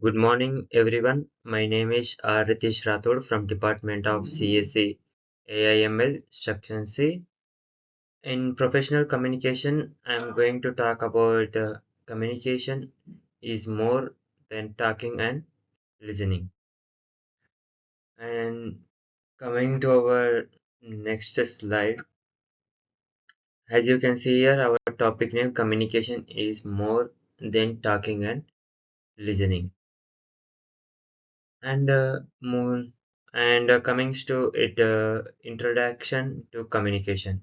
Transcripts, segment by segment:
Good morning, everyone. My name is Ritesh Rathod from Department of CSE AIML Section C. In professional communication, I'm going to talk about communication is more than talking and listening. And coming to our next slide, as you can see here, our topic name communication is more than talking and listening. And moon and coming to it introduction to communication.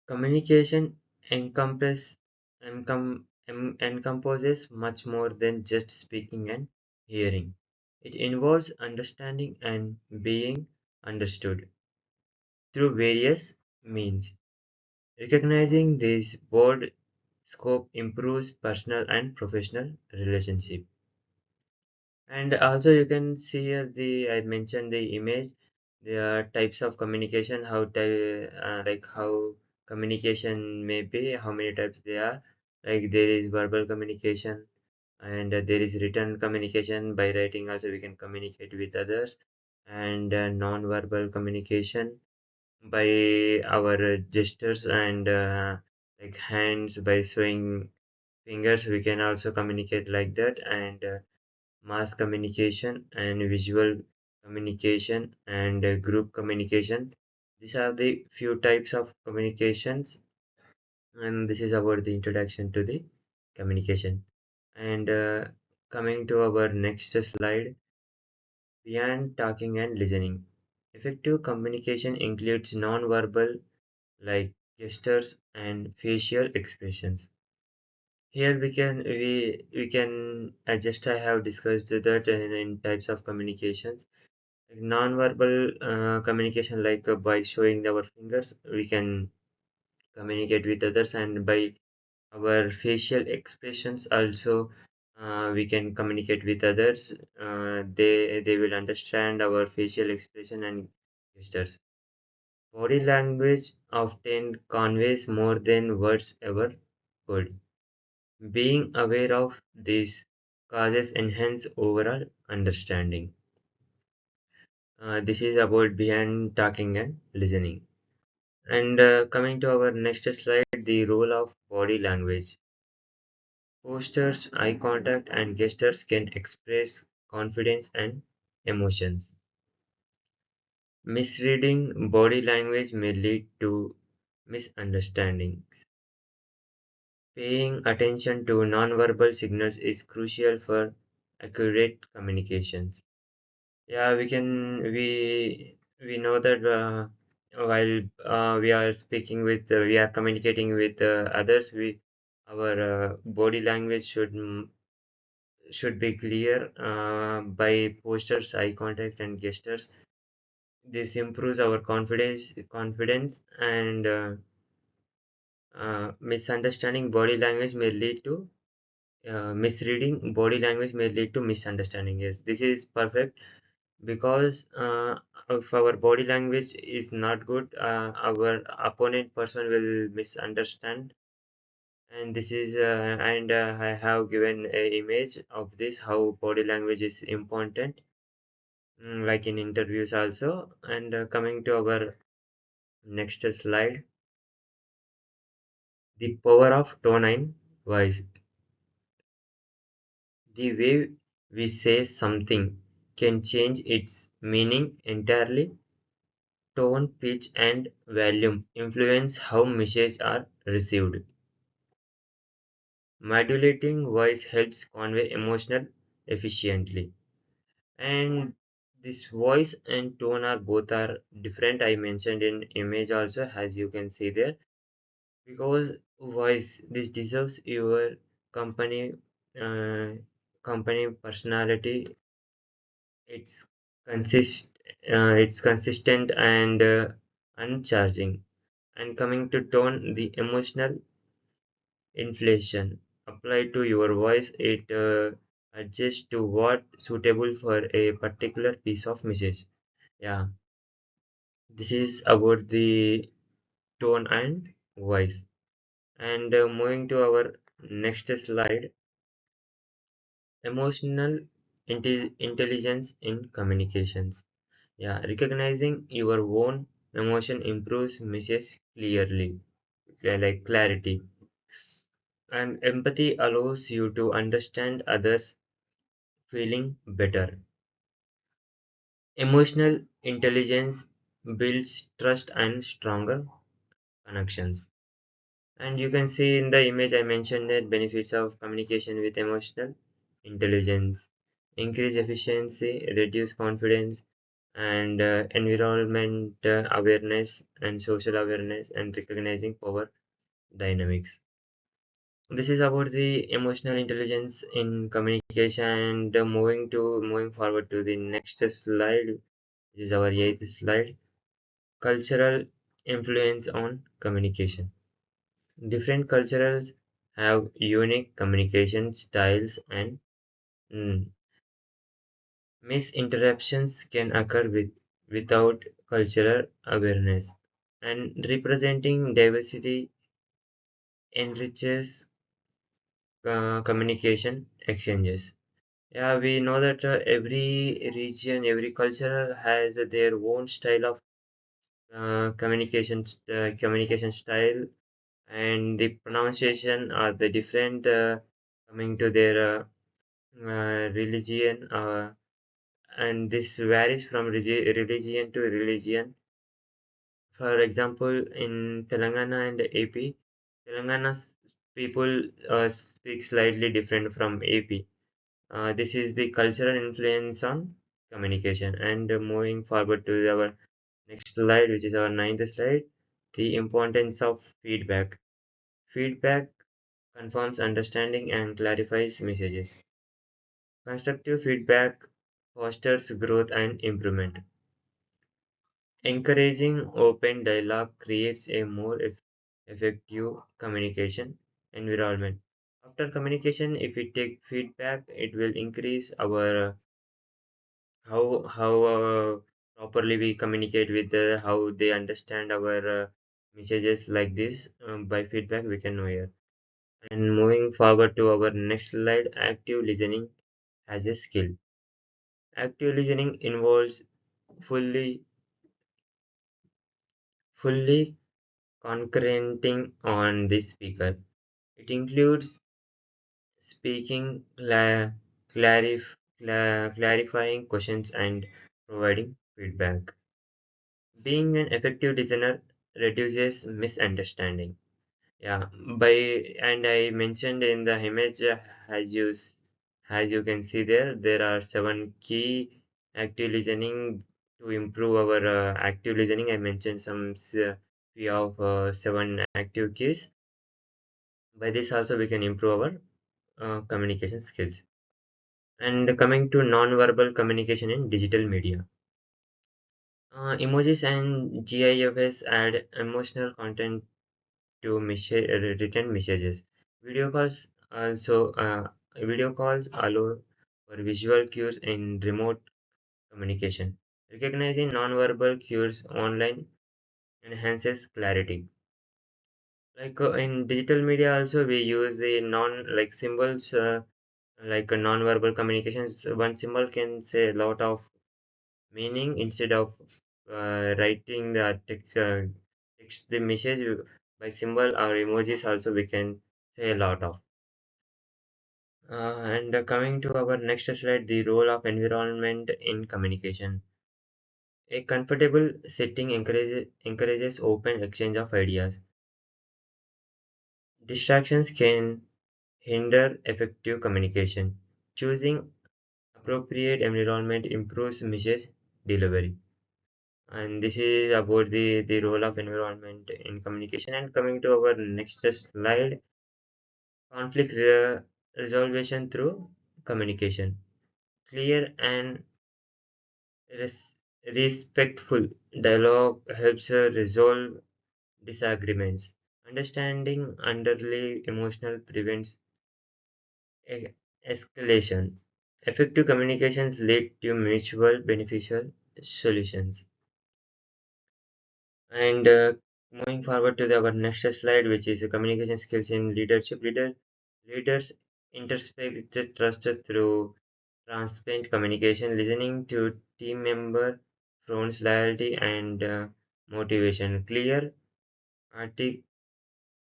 Communication encompasses much more than just speaking and hearing. It involves understanding and being understood through various means. Recognizing this broad scope improves personal and professional relationship. And also you can see here I mentioned the image, the types of communication, like how communication may be, how many types they are. Like there is verbal communication and there is written communication. By writing also we can communicate with others, and non-verbal communication by our gestures and like hands, by showing fingers we can also communicate like that, and mass communication and visual communication and group communication. These are the few types of communications, and this is about the introduction to the communication. And coming to our next slide, beyond talking and listening. Effective communication includes non-verbal like gestures and facial expressions. Here we can adjust. I have discussed that in types of communications. Non-verbal communication, like by showing our fingers, we can communicate with others, and by our facial expressions also, we can communicate with others. They will understand our facial expression and gestures. Body language often conveys more than words ever could. Being aware of this causes enhance overall understanding. This is about behind talking and listening. And coming to our next slide, the role of body language. Postures, eye contact, and gestures can express confidence and emotions. Misreading body language may lead to misunderstanding. Paying attention to nonverbal signals is crucial for accurate communications. Yeah, we know that while we are speaking with we are communicating with others, we our body language should be clear by postures, eye contact, and gestures. This improves our confidence, and misunderstanding body language may lead to misreading body language may lead to misunderstanding. Yes, this is perfect, because if our body language is not good, our opponent person will misunderstand. And this is and I have given a image of this, how body language is important, like in interviews also. And coming to our next slide, the power of tone and voice. The way we say something can change its meaning entirely. Tone, pitch, and volume influence how messages are received. Modulating voice helps convey emotional efficiently. And this voice and tone are both are different. I mentioned in image also, as you can see there. Because voice, this deserves your company uh, company personality. It's it's consistent and uncharging. And coming to tone, the emotional inflation applied to your voice, it adjusts to what suitable for a particular piece of message. Yeah, this is about the tone and voice. And moving to our next slide, Emotional intelligence in communications. Yeah, recognizing your own emotion improves messages clearly, like clarity. And empathy allows you to understand others' feeling better. Emotional intelligence builds trust and stronger connections. And you can see in the image I mentioned that benefits of communication with emotional intelligence: increase efficiency, reduce confidence, and environment awareness and social awareness and recognizing power dynamics. This is about the emotional intelligence in communication. And moving forward to the next slide, which is our eighth slide: cultural influence on communication. Different cultures have unique communication styles, and mm, misinterruptions can occur without cultural awareness. And representing diversity enriches communication exchanges. Yeah, we know that every region, every culture has their own style of communication style, and the pronunciation are the different coming to their religion, and this varies from religion to religion. For example, in Telangana and AP, Telangana's people speak slightly different from AP. This is the cultural influence on communication. And moving forward to our next slide, which is our ninth slide: the importance of feedback. Feedback confirms understanding and clarifies messages. Constructive feedback fosters growth and improvement. Encouraging open dialogue creates a more effective communication environment. After communication, if we take feedback, it will increase our how properly we communicate with how they understand our messages like this. By feedback, we can know here. And moving forward to our next slide: active listening as a skill. Active listening involves fully fully concurrenting on the speaker. It includes speaking, clarifying questions, and providing feedback. Being an effective listener reduces misunderstanding. Yeah, by and I mentioned in the image, as as you can see there, there are seven key active listening to improve our active listening. I mentioned some few of seven active keys. By this also we can improve our communication skills. And coming to non-verbal communication in digital media. Emojis and GIFs add emotional content to written messages. Video calls also video calls allow for visual cues in remote communication. Recognizing non-verbal cues online enhances clarity. Like in digital media also we use the non like symbols, like non-verbal communications. One symbol can say a lot of meaning instead of writing the text the message by symbol or emojis also we can say a lot of. And coming to our next slide: the role of environment in communication. A comfortable setting encourages open exchange of ideas. Distractions can hinder effective communication. Choosing appropriate environment improves message delivery. And this is about the role of environment in communication. And coming to our next slide: conflict resolution through communication. Clear and res- respectful dialogue helps resolve disagreements. Understanding underlying emotional prevents e- escalation. Effective communications lead to mutual beneficial solutions. And moving forward to our next slide, which is communication skills in leadership. Leaders Interspection trust through transparent communication, listening to team member, fronts loyalty and motivation, clear artic-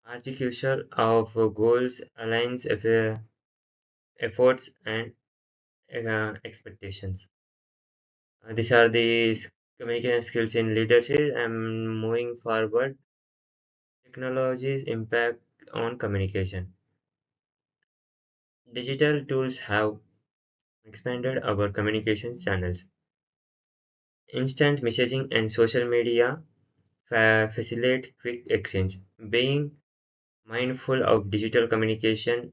articulation of goals, aligns efforts and expectations. These are the communication skills in leadership. And moving forward, technology's impact on communication. Digital tools have expanded our communication channels. Instant messaging and social media facilitate quick exchange. Being mindful of digital communication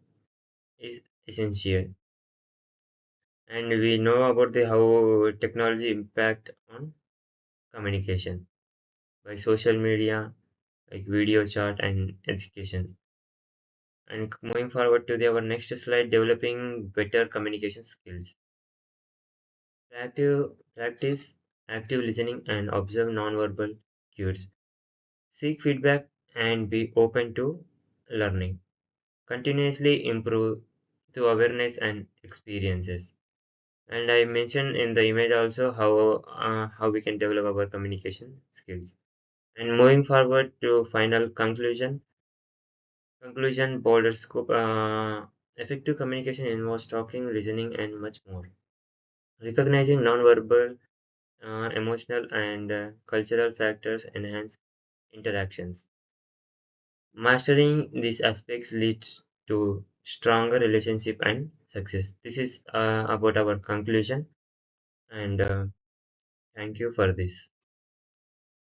is essential. And we know about the how technology impact on communication by social media, like video chat and education. And moving forward to our next slide, developing better communication skills. Practice active listening and observe nonverbal cues. Seek feedback and be open to learning. Continuously improve through awareness and experiences. And I mentioned in the image also how we can develop our communication skills. And moving forward to final conclusion, broader scope. Effective communication involves talking, listening, and much more. Recognizing nonverbal, emotional, and cultural factors enhance interactions. Mastering these aspects leads to stronger relationship and success. This is about our conclusion, and thank you for this.